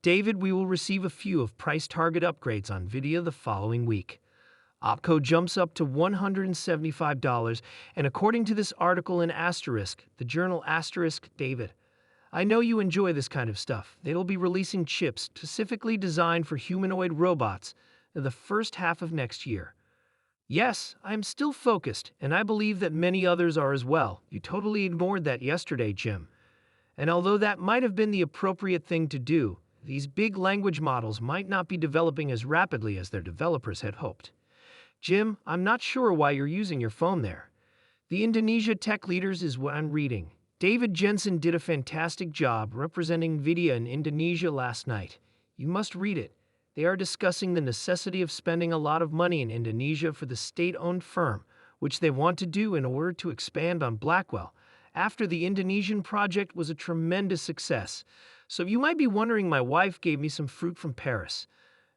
David, we will receive a few of price target upgrades on NVIDIA the following week. Opco jumps up to $175, and according to this article in Asterisk, the journal Asterisk, David, I know you enjoy this kind of stuff. They'll be releasing chips specifically designed for humanoid robots in the first half of next year. Yes, I am still focused, and I believe that many others are as well. You totally ignored that yesterday, Jim. And although that might have been the appropriate thing to do, these big language models might not be developing as rapidly as their developers had hoped. Jim, I'm not sure why you're using your phone there. The Indonesia Tech Leaders is what I'm reading. David Jensen did a fantastic job representing NVIDIA in Indonesia last night. You must read it. They are discussing the necessity of spending a lot of money in Indonesia for the state-owned firm, which they want to do in order to expand on Blackwell, after the Indonesian project was a tremendous success. So you might be wondering, my wife gave me some fruit from Paris,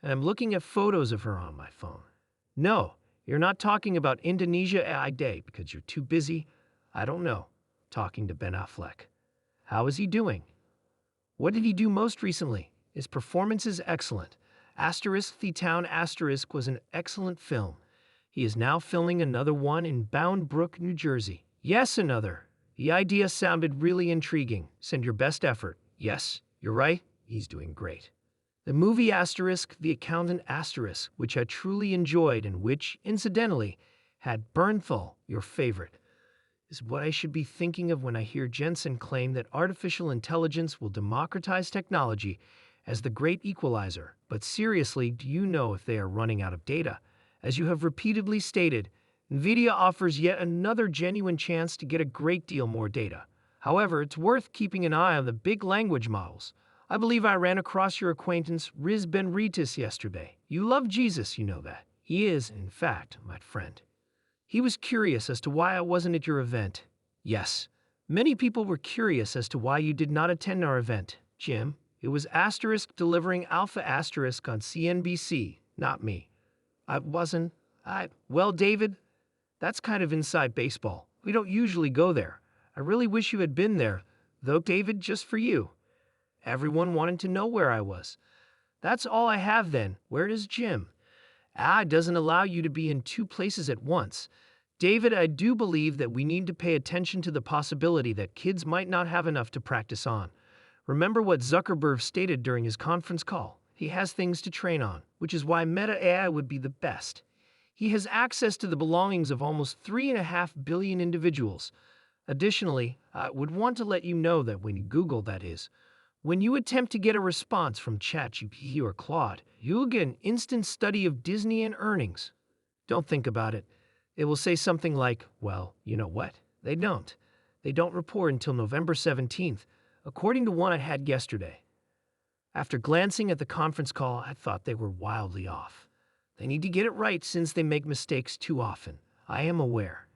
and I'm looking at photos of her on my phone. No, you're not talking about Indonesia AI Day because you're too busy, I don't know, talking to Ben Affleck. How is he doing? What did he do most recently? His performance is excellent. Asterisk The Town Asterisk was an excellent film. He is now filming another one in Bound Brook, New Jersey. Yes, another. The idea sounded really intriguing. Send your best effort. Yes, you're right. He's doing great. The movie Asterisk, The Accountant Asterisk, which I truly enjoyed and which, incidentally, had Bernthal, your favorite, is what I should be thinking of when I hear Jensen claim that artificial intelligence will democratize technology as the great equalizer. But seriously, do you know if they are running out of data? As you have repeatedly stated, NVIDIA offers yet another genuine chance to get a great deal more data. However, it's worth keeping an eye on the big language models. I believe I ran across your acquaintance Riz Ben Ritis yesterday. You love Jesus, you know that. He is, in fact, my friend. He was curious as to why I wasn't at your event. Yes, many people were curious as to why you did not attend our event. Jim, it was Asterisk delivering Alpha Asterisk on CNBC, not me. Well, David, that's kind of inside baseball. We don't usually go there. I really wish you had been there, though, David, just for you. Everyone wanted to know where I was. That's all I have then. Where is Jim? It doesn't allow you to be in two places at once. David, I do believe that we need to pay attention to the possibility that kids might not have enough to practice on. Remember what Zuckerberg stated during his conference call. He has things to train on, which is why Meta AI would be the best. He has access to the belongings of almost 3.5 billion individuals. Additionally, I would want to let you know that when you Google, that is, when you attempt to get a response from ChatGPT or Claude, you'll get an instant study of Disney and earnings. Don't think about it. It will say something like, well, you know what? They don't. They don't report until November 17th, according to one I had yesterday. After glancing at the conference call, I thought they were wildly off. They need to get it right since they make mistakes too often. I am aware.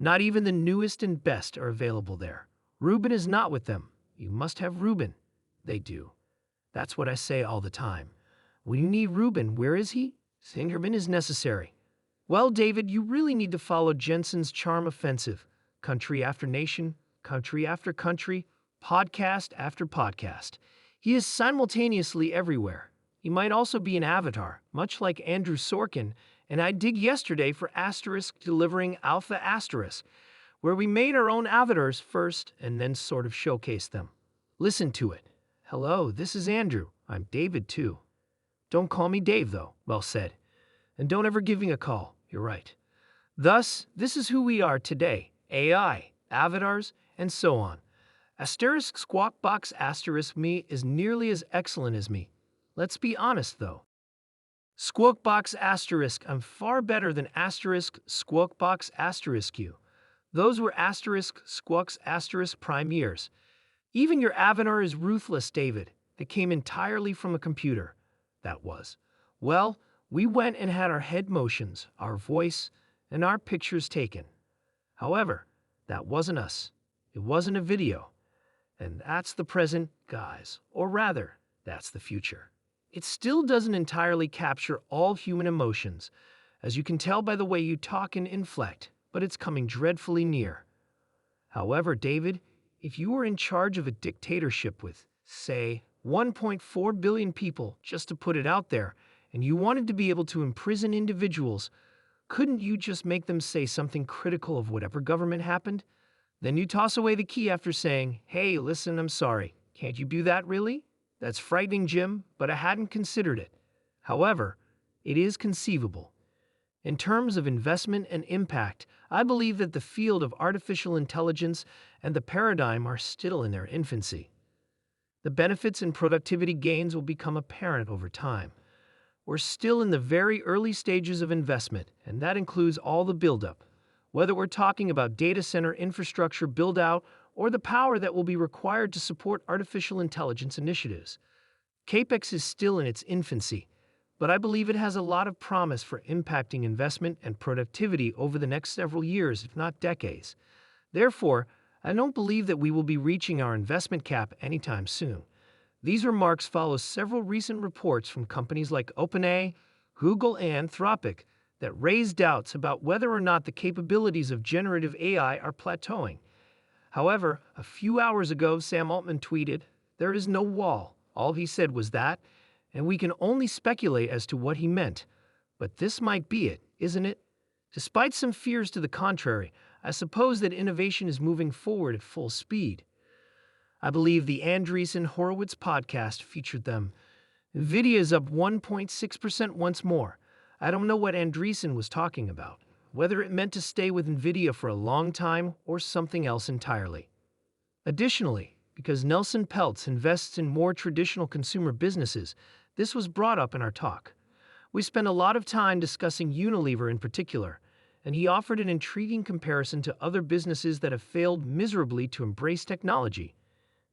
Not even the newest and best are available there. Ruben is not with them. You must have Ruben. They do. That's what I say all the time. When you need Ruben, where is he? Singerman is necessary. Well, David, you really need to follow Jensen's charm offensive. Country after nation, country after country, podcast after podcast. He is simultaneously everywhere. He might also be an avatar, much like Andrew Sorkin, and I dig yesterday for Asterisk delivering Alpha Asterisk, where we made our own avatars first and then sort of showcased them. Listen to it. Hello, this is Andrew. I'm David, too. Don't call me Dave, though. Well said. And don't ever give me a call. You're right. Thus, this is who we are today. AI, avatars, and so on. Asterisk Squawk Box Asterisk me is nearly as excellent as me. Let's be honest, though. Squawk Box Asterisk, I'm far better than Asterisk Squawk Box Asterisk you. Those were Asterisk Squawks Asterisk prime years. Even your avatar is ruthless, David. It came entirely from a computer. That was. Well, we went and had our head motions, our voice, and our pictures taken. However, that wasn't us. It wasn't a video. And that's the present, guys. Or rather, that's the future. It still doesn't entirely capture all human emotions, as you can tell by the way you talk and inflect, but it's coming dreadfully near. However, David, if you were in charge of a dictatorship with, say, 1.4 billion people, just to put it out there, and you wanted to be able to imprison individuals, couldn't you just make them say something critical of whatever government happened? Then you toss away the key after saying, "Hey, listen, I'm sorry. Can't you do that, really?" That's frightening, Jim, but I hadn't considered it. However, it is conceivable. In terms of investment and impact, I believe that the field of artificial intelligence and the paradigm are still in their infancy. The benefits and productivity gains will become apparent over time. We're still in the very early stages of investment, and that includes all the buildup. Whether we're talking about data center infrastructure build-out or the power that will be required to support artificial intelligence initiatives. CAPEX is still in its infancy, but I believe it has a lot of promise for impacting investment and productivity over the next several years, if not decades. Therefore, I don't believe that we will be reaching our investment cap anytime soon. These remarks follow several recent reports from companies like OpenAI, Google, and Anthropic that raise doubts about whether or not the capabilities of generative AI are plateauing. However, a few hours ago, Sam Altman tweeted, "There is no wall." All he said was that, and we can only speculate as to what he meant. But this might be it, isn't it? Despite some fears to the contrary, I suppose that innovation is moving forward at full speed. I believe the Andreessen Horowitz podcast featured them. NVIDIA is up 1.6% once more. I don't know what Andreessen was talking about, whether it meant to stay with NVIDIA for a long time or something else entirely. Additionally, because Nelson Peltz invests in more traditional consumer businesses, this was brought up in our talk. We spent a lot of time discussing Unilever in particular, and he offered an intriguing comparison to other businesses that have failed miserably to embrace technology.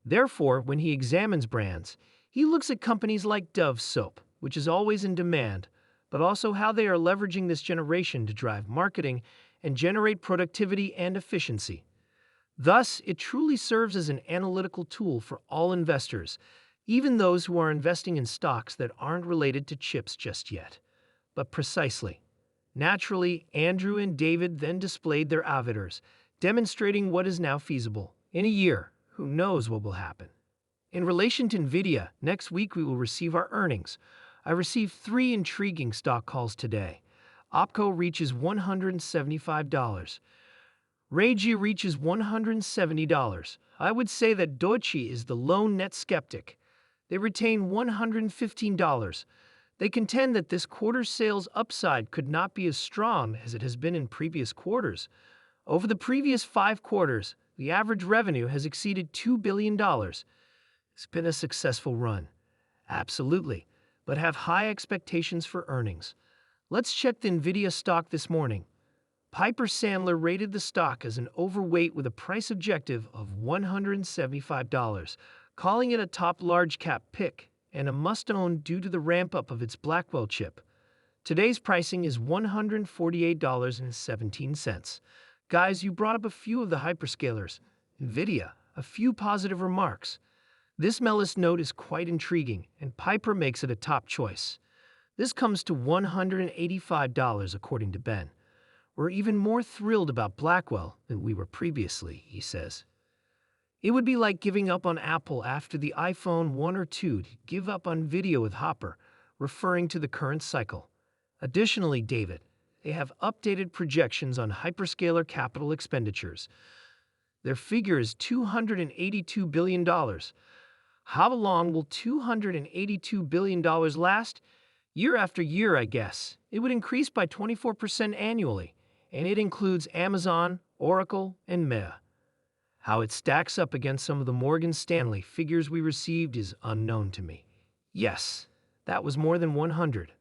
Therefore, when he examines brands, he looks at companies like Dove soap, which is always in demand, but also how they are leveraging this generation to drive marketing and generate productivity and efficiency. Thus, it truly serves as an analytical tool for all investors, even those who are investing in stocks that aren't related to chips just yet. But precisely. Naturally, Andrew and David then displayed their avatars, demonstrating what is now feasible. In a year, who knows what will happen? In relation to NVIDIA, next week we will receive our earnings. I received 3 intriguing stock calls today. OPCO reaches $175. RAIGI reaches $170. I would say that Deutsche is the lone net skeptic. They retain $115. They contend that this quarter's sales upside could not be as strong as it has been in previous quarters. Over the previous 5 quarters, the average revenue has exceeded $2 billion. It's been a successful run. Absolutely, but have high expectations for earnings. Let's check the NVIDIA stock this morning. Piper Sandler rated the stock as an overweight with a price objective of $175, calling it a top large-cap pick and a must-own due to the ramp-up of its Blackwell chip. Today's pricing is $148.17. Guys, you brought up a few of the hyperscalers. NVIDIA, a few positive remarks. This Mellis note is quite intriguing, and Piper makes it a top choice. This comes to $185 according to Ben. We're even more thrilled about Blackwell than we were previously, he says. It would be like giving up on Apple after the iPhone 1 or 2 to give up on video with Hopper, referring to the current cycle. Additionally, David, they have updated projections on hyperscaler capital expenditures. Their figure is $282 billion. How long will $282 billion last? Year after year, I guess. It would increase by 24% annually, and it includes Amazon, Oracle, and Meta. How it stacks up against some of the Morgan Stanley figures we received is unknown to me. Yes, that was more than 100,